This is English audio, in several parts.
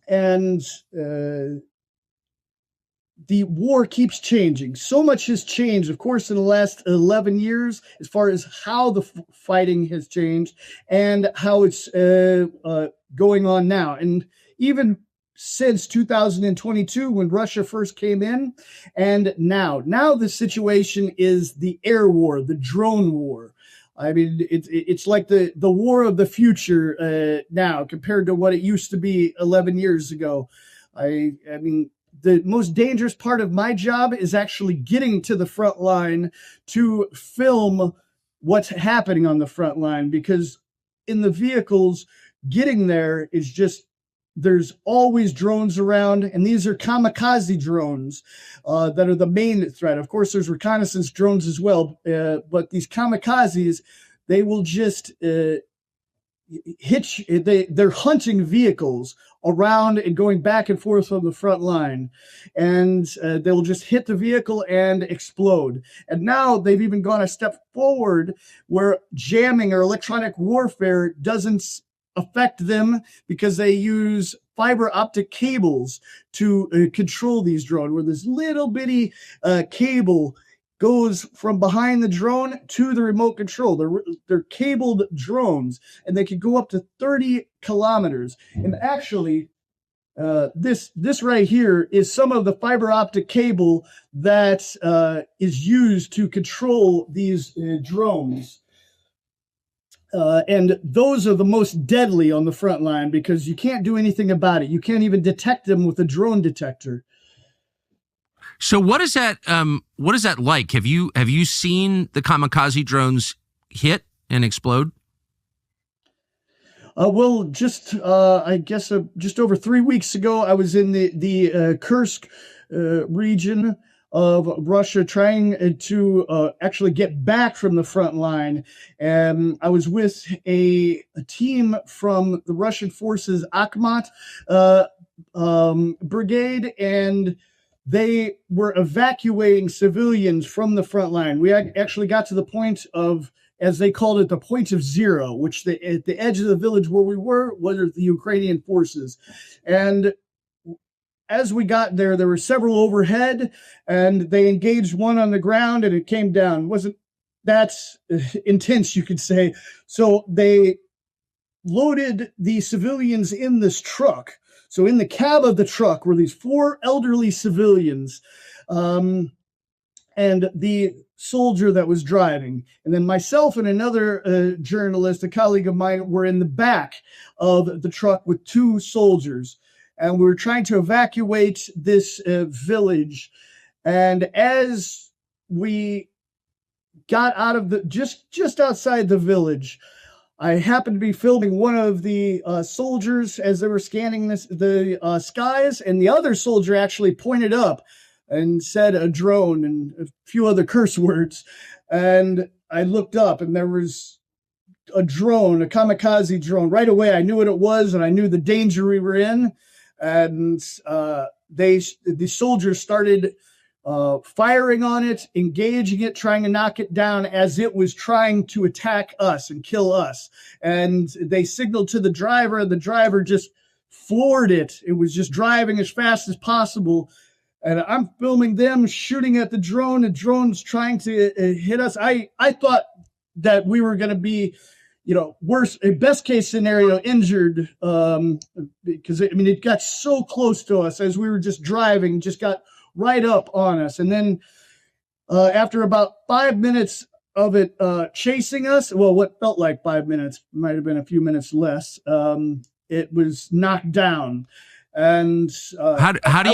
and the war keeps changing. So much has changed, of course, in the last 11 years, as far as how the fighting has changed and how it's going on now. And even since 2022, when Russia first came in, and now the situation is the air war, the drone war. I mean, it's like the war of the future now compared to what it used to be 11 years ago. I mean, the most dangerous part of my job is actually getting to the front line to film what's happening on the front line, because in the vehicles, getting there is just, there's always drones around, and these are kamikaze drones that are the main threat. Of course, there's reconnaissance drones as well, but these kamikazes, they will just they're hunting vehicles around and going back and forth on the front line, and they'll just hit the vehicle and explode. And now they've even gone a step forward where jamming or electronic warfare doesn't affect them, because they use fiber optic cables to control these drones, where this little bitty cable goes from behind the drone to the remote control. They're cabled drones, and they can go up to 30 kilometers. And actually, this right here is some of the fiber optic cable that is used to control these drones. And those are the most deadly on the front line, because you can't do anything about it. You can't even detect them with a drone detector. So what is that? What is that like? Have you seen the kamikaze drones hit and explode? Well, just I guess just over 3 weeks ago, I was in the Kursk region of Russia, trying to actually get back from the front line, and I was with a team from the Russian forces Akhmat brigade, and they were evacuating civilians from the front line. We actually got to the point of, as they called it, the point of zero, which at the edge of the village where we were the Ukrainian forces. And as we got there, there were several overhead, and they engaged one on the ground, and it came down. It wasn't that intense, you could say. So they loaded the civilians in this truck. So in the cab of the truck were these 4 elderly civilians, and the soldier that was driving. And then myself and another journalist, a colleague of mine, were in the back of the truck with 2 soldiers. And we were trying to evacuate this village. And as we got out of the, just outside the village, I happened to be filming one of the soldiers as they were scanning the skies, and the other soldier actually pointed up and said a drone and a few other curse words. And I looked up, and there was a drone, a kamikaze drone. Right away, I knew what it was, and I knew the danger we were in. And the soldiers started firing on it, engaging it, trying to knock it down as it was trying to attack us and kill us. And they signaled to the driver, and the driver just floored it. It was just driving as fast as possible. And I'm filming them shooting at the drone. The drone's trying to hit us. I thought that we were going to be, worst, best case scenario, injured, because it got so close to us as we were just driving, just got right up on us. And then after about 5 minutes of it chasing us, well, what felt like 5 minutes, might have been a few minutes less, it was knocked down. And how do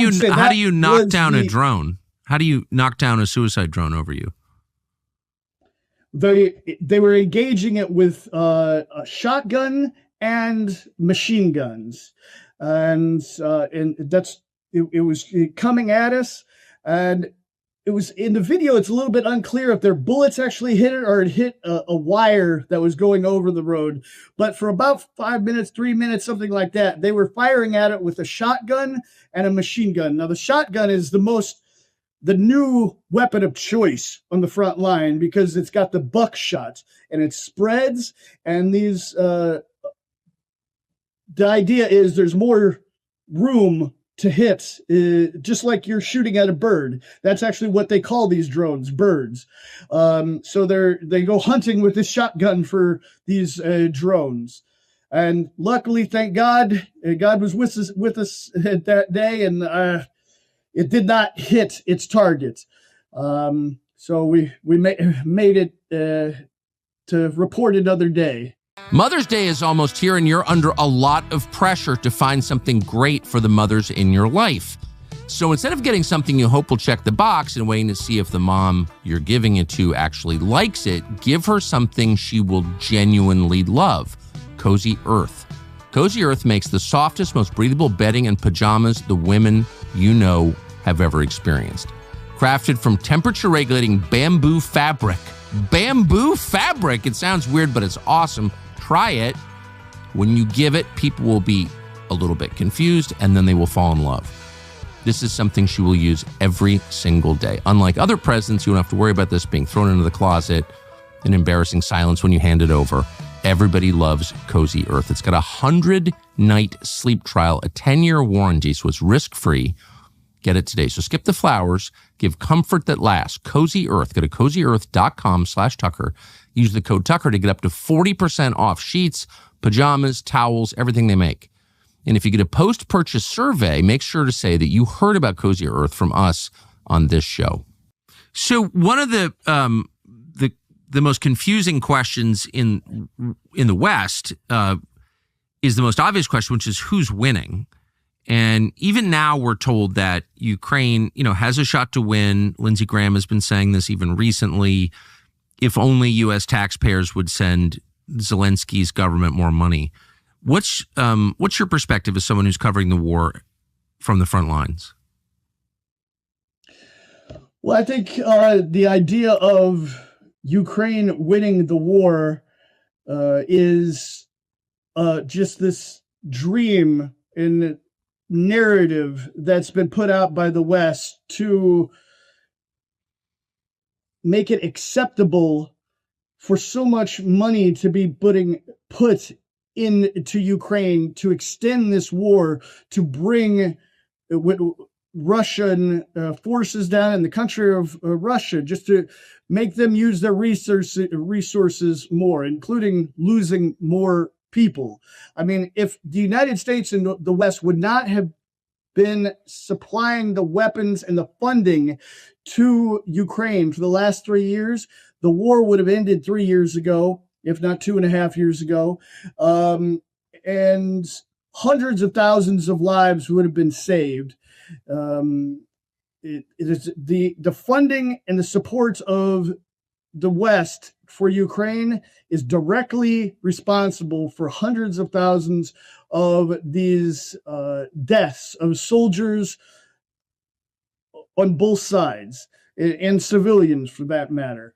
you knock down a drone? How do you knock down a suicide drone over you? They were engaging it with a shotgun and machine guns, and that's it was coming at us. And it was in the video. It's a little bit unclear if their bullets actually hit it or it hit a wire that was going over the road. But for about 5 minutes, 3 minutes, something like that, they were firing at it with a shotgun and a machine gun. Now, the shotgun is the new weapon of choice on the front line, because it's got the buckshot and it spreads. And the idea is there's more room to hit, just like you're shooting at a bird. That's actually what they call these drones, birds. So they go hunting with this shotgun for these drones. And luckily, thank God, God was with us that day, and it did not hit its target. So we made it to report another day. Mother's Day is almost here, and you're under a lot of pressure to find something great for the mothers in your life. So instead of getting something you hope will check the box and waiting to see if the mom you're giving it to actually likes it, give her something she will genuinely love. Cozy Earth. Cozy Earth makes the softest, most breathable bedding and pajamas the women you know have ever experienced. Crafted from temperature-regulating bamboo fabric. Bamboo fabric! It sounds weird, but it's awesome. Try it. When you give it, people will be a little bit confused, and then they will fall in love. This is something she will use every single day. Unlike other presents, you don't have to worry about this being thrown into the closet, an embarrassing silence when you hand it over. Everybody loves Cozy Earth. It's got a 100-night sleep trial, a 10-year warranty, so it's risk-free. Get it today. So skip the flowers. Give comfort that lasts. Cozy Earth. Go to cozyearth.com/Tucker. Use the code Tucker to get up to 40% off sheets, pajamas, towels, everything they make. And if you get a post-purchase survey, make sure to say that you heard about Cozy Earth from us on this show. So one of the most confusing questions in the West is the most obvious question, which is who's winning. And even now we're told that Ukraine, has a shot to win. Lindsey Graham has been saying this even recently. If only U.S. taxpayers would send Zelensky's government more money. What's your perspective as someone who's covering the war from the front lines? Well, I think the idea of Ukraine winning the war is just this dream and narrative that's been put out by the West to make it acceptable for so much money to be put into Ukraine to extend this war, to bring Russian forces down in the country of Russia, just to make them use their resources more, including losing more people. I mean, if the United States and the West would not have been supplying the weapons and the funding to Ukraine for the last 3 years, the war would have ended 3 years ago, if not 2.5 years ago. And hundreds of thousands of lives would have been saved. It is the funding and the support of the West for Ukraine is directly responsible for hundreds of thousands of these deaths of soldiers on both sides and civilians, for that matter.